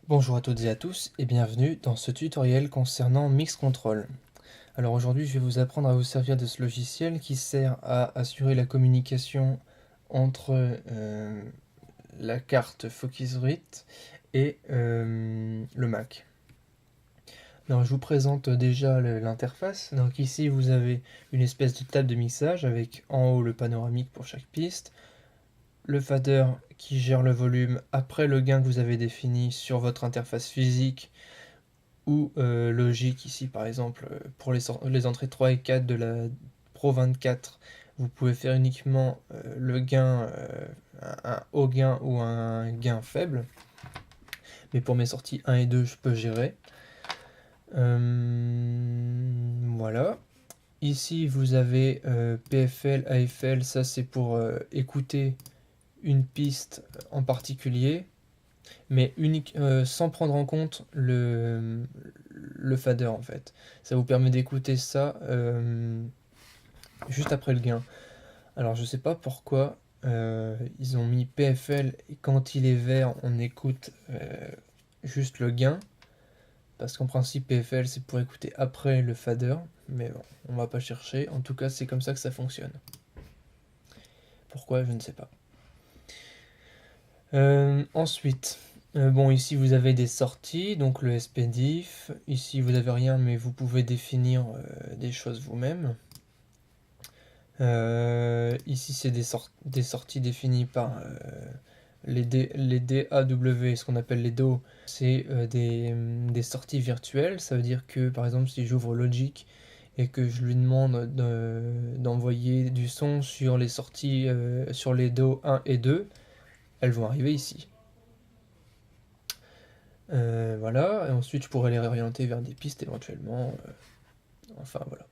Bonjour à toutes et à tous et bienvenue dans ce tutoriel concernant MixControl. Alors aujourd'hui je vais vous apprendre à vous servir de ce logiciel qui sert à assurer la communication entre la carte Focusrite et le Mac. Alors je vous présente déjà l'interface. Donc ici vous avez une espèce de table de mixage avec en haut le panoramique pour chaque piste, le fader qui gère le volume après le gain que vous avez défini sur votre interface physique ou logique ici par exemple pour les entrées 3 et 4 de la Pro 24 vous pouvez faire uniquement le gain, un haut gain ou un gain faible, mais pour mes sorties 1 et 2 je peux gérer. Voilà. Ici vous avez PFL, AFL, ça c'est pour écouter une piste en particulier, mais sans prendre en compte le fader en fait. Ça vous permet d'écouter ça juste après le gain. Alors je sais pas pourquoi ils ont mis PFL et quand il est vert on écoute juste le gain. Parce qu'en principe PFL c'est pour écouter après le fader, mais bon, on va pas chercher. En tout cas c'est comme ça que ça fonctionne. Pourquoi je ne sais pas. Ensuite, bon, ici vous avez des sorties, donc le SPDIF. Ici vous n'avez rien, mais vous pouvez définir des choses vous-même. Ici c'est des sorties définies par les DAW, ce qu'on appelle les DAW. C'est des sorties virtuelles. Ça veut dire que par exemple si j'ouvre Logic et que je lui demande d'envoyer du son sur les sorties, sur les DAW 1 et 2, elles vont arriver ici. Voilà, et ensuite je pourrais les réorienter vers des pistes éventuellement. Enfin voilà.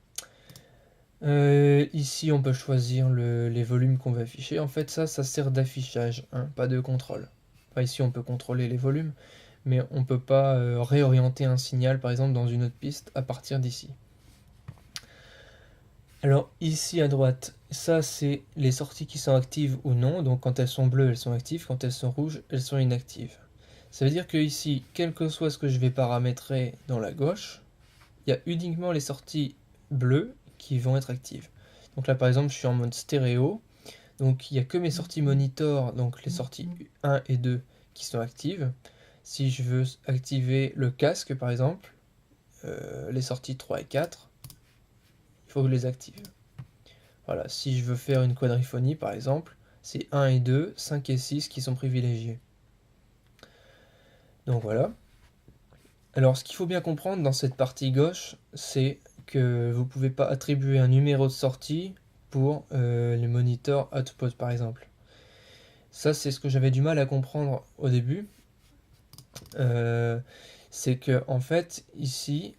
Ici on peut choisir les volumes qu'on va afficher. En fait ça sert d'affichage, hein, pas de contrôle. Enfin, ici on peut contrôler les volumes, mais on peut pas réorienter un signal par exemple dans une autre piste à partir d'ici. Alors ici à droite, ça c'est les sorties qui sont actives ou non. Donc quand elles sont bleues elles sont actives, quand elles sont rouges elles sont inactives. Ça veut dire que ici, quel que soit ce que je vais paramétrer dans la gauche, il y a uniquement les sorties bleues qui vont être actives. Donc là par exemple je suis en mode stéréo, donc il n'y a que mes sorties monitor, donc les sorties 1 et 2 qui sont actives. Si je veux activer le casque par exemple, les sorties 3 et 4, il faut que je les active. Voilà, si je veux faire une quadriphonie par exemple, c'est 1 et 2, 5 et 6 qui sont privilégiés. Donc voilà. Alors ce qu'il faut bien comprendre dans cette partie gauche, c'est que vous ne pouvez pas attribuer un numéro de sortie pour les moniteurs output par exemple. Ça c'est ce que j'avais du mal à comprendre au début. C'est que en fait ici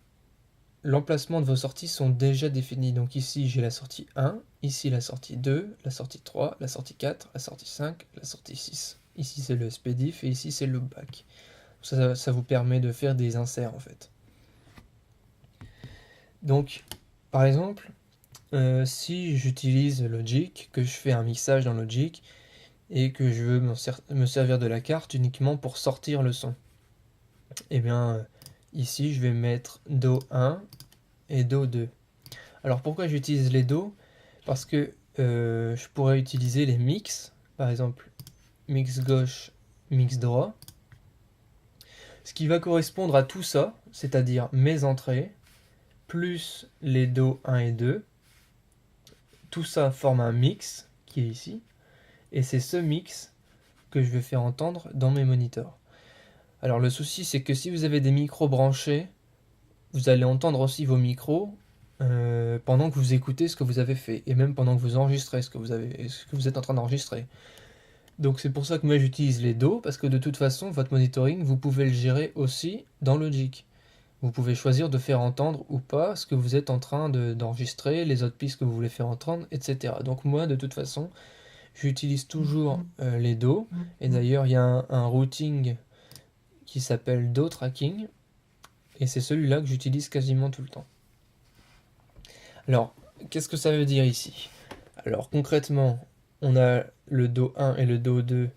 l'emplacement de vos sorties sont déjà définis. Donc ici j'ai la sortie 1, ici la sortie 2, la sortie 3, la sortie 4, la sortie 5, la sortie 6. Ici c'est le SPDIF et ici c'est le loopback. Ça vous permet de faire des inserts en fait. Donc par exemple, si j'utilise Logic, que je fais un mixage dans Logic et que je veux me servir de la carte uniquement pour sortir le son, et bien ici je vais mettre Do 1 et Do 2. Alors pourquoi j'utilise les Do? Parce que je pourrais utiliser les mix, par exemple mix gauche, mix droit, ce qui va correspondre à tout ça, c'est-à-dire mes entrées, plus les Do 1 et 2. Tout ça forme un mix qui est ici, et c'est ce mix que je vais faire entendre dans mes moniteurs. Alors le souci c'est que si vous avez des micros branchés, vous allez entendre aussi vos micros pendant que vous écoutez ce que vous avez fait, et même pendant que vous enregistrez ce que vous êtes en train d'enregistrer. Donc c'est pour ça que moi j'utilise les DAW, parce que de toute façon votre monitoring vous pouvez le gérer aussi dans Logic. Vous pouvez choisir de faire entendre ou pas ce que vous êtes en train d'enregistrer, les autres pistes que vous voulez faire entendre, etc. Donc moi de toute façon j'utilise toujours les DAW, et d'ailleurs il y a un routing qui s'appelle DAW Tracking, et c'est celui-là que j'utilise quasiment tout le temps. Alors, qu'est-ce que ça veut dire ici? Alors concrètement, on a le Do 1 et le Do 2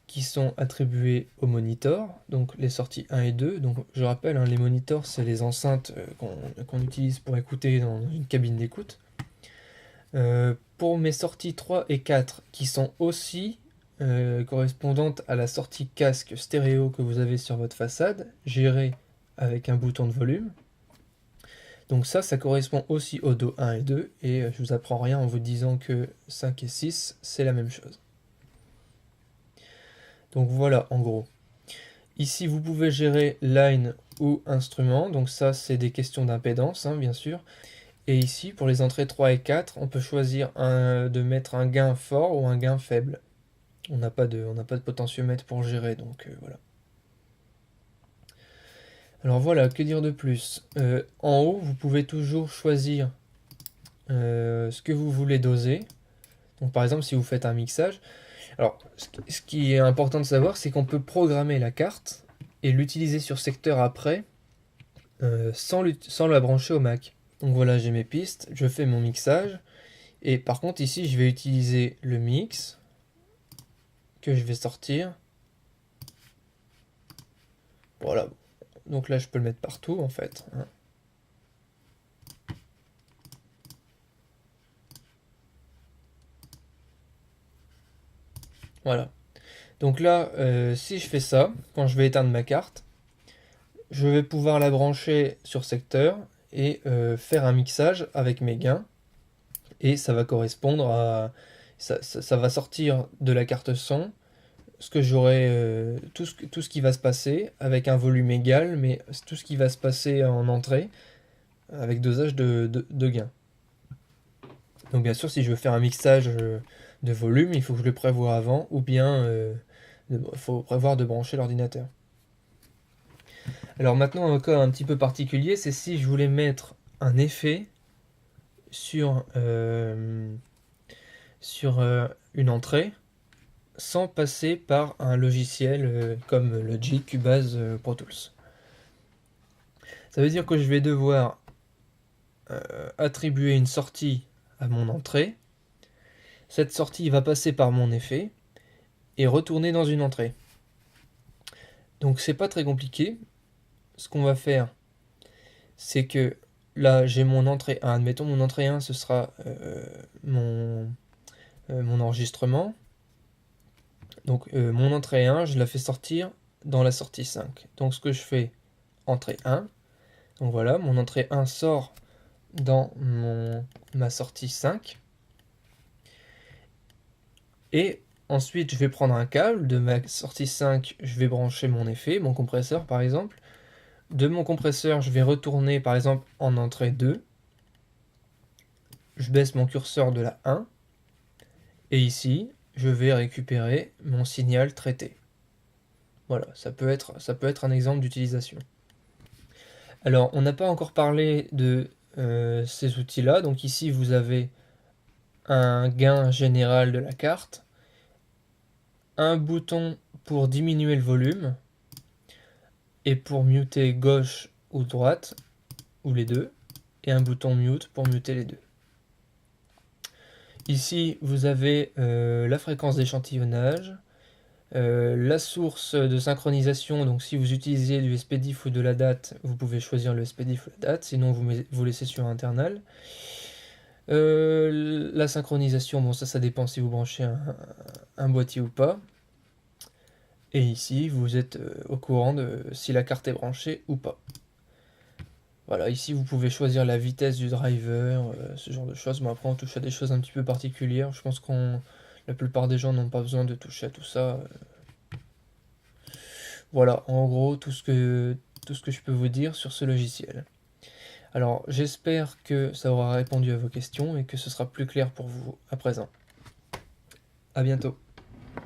qui sont attribués au monitor, donc les sorties 1 et 2. Donc je rappelle, hein, les monitors, c'est les enceintes qu'on utilise pour écouter dans une cabine d'écoute. Pour mes sorties 3 et 4, qui sont aussi correspondantes à la sortie casque stéréo que vous avez sur votre façade, gérée avec un bouton de volume. Donc ça correspond aussi au Do 1 et 2, et je vous apprends rien en vous disant que 5 et 6, c'est la même chose. Donc voilà, en gros. Ici, vous pouvez gérer line ou instrument, donc ça, c'est des questions d'impédance, hein, bien sûr. Et ici, pour les entrées 3 et 4, on peut choisir de mettre un gain fort ou un gain faible. On n'a pas de potentiomètre pour gérer, donc voilà. Alors voilà, que dire de plus? En haut, vous pouvez toujours choisir ce que vous voulez doser. Donc par exemple, si vous faites un mixage. Alors, ce qui est important de savoir, c'est qu'on peut programmer la carte et l'utiliser sur secteur après sans la brancher au Mac. Donc voilà, j'ai mes pistes, je fais mon mixage. Et par contre, ici, je vais utiliser le mix que je vais sortir. Voilà. Donc là, je peux le mettre partout, en fait, hein. Voilà. Donc là, si je fais ça, quand je vais éteindre ma carte, je vais pouvoir la brancher sur secteur et faire un mixage avec mes gains. Et ça va correspondre à... Ça va sortir de la carte son ce que j'aurai, tout ce qui va se passer avec un volume égal, mais tout ce qui va se passer en entrée avec dosage de gain. Donc bien sûr, si je veux faire un mixage de volume, il faut que je le prévoie avant, ou bien il faut prévoir de brancher l'ordinateur. Alors maintenant, un cas un petit peu particulier, c'est si je voulais mettre un effet sur une entrée sans passer par un logiciel comme Logic, Cubase, Pro Tools. Ça veut dire que je vais devoir attribuer une sortie à mon entrée. Cette sortie va passer par mon effet et retourner dans une entrée. Donc c'est pas très compliqué. Ce qu'on va faire, c'est que là j'ai mon entrée 1. Admettons mon entrée 1, ce sera mon enregistrement. Donc mon entrée 1, je la fais sortir dans la sortie 5. Donc ce que je fais, entrée 1. Donc voilà, mon entrée 1 sort dans ma sortie 5. Et ensuite, je vais prendre un câble. De ma sortie 5, je vais brancher mon effet, mon compresseur par exemple. De mon compresseur, je vais retourner par exemple en entrée 2. Je baisse mon curseur de la 1. Et ici, je vais récupérer mon signal traité. Voilà, ça peut être un exemple d'utilisation. Alors, on n'a pas encore parlé de ces outils-là. Donc ici, vous avez un gain général de la carte, un bouton pour diminuer le volume, et pour muter gauche ou droite, ou les deux, et un bouton mute pour muter les deux. Ici, vous avez la fréquence d'échantillonnage, la source de synchronisation. Donc si vous utilisez du SPDIF ou de la date, vous pouvez choisir le SPDIF ou la date, sinon vous laissez sur internal. La synchronisation, bon ça dépend si vous branchez un boîtier ou pas. Et ici, vous êtes au courant de si la carte est branchée ou pas. Voilà, ici vous pouvez choisir la vitesse du driver, ce genre de choses. Mais après on touche à des choses un petit peu particulières. Je pense la plupart des gens n'ont pas besoin de toucher à tout ça. Voilà, en gros, tout ce que je peux vous dire sur ce logiciel. Alors, j'espère que ça aura répondu à vos questions et que ce sera plus clair pour vous à présent. À bientôt.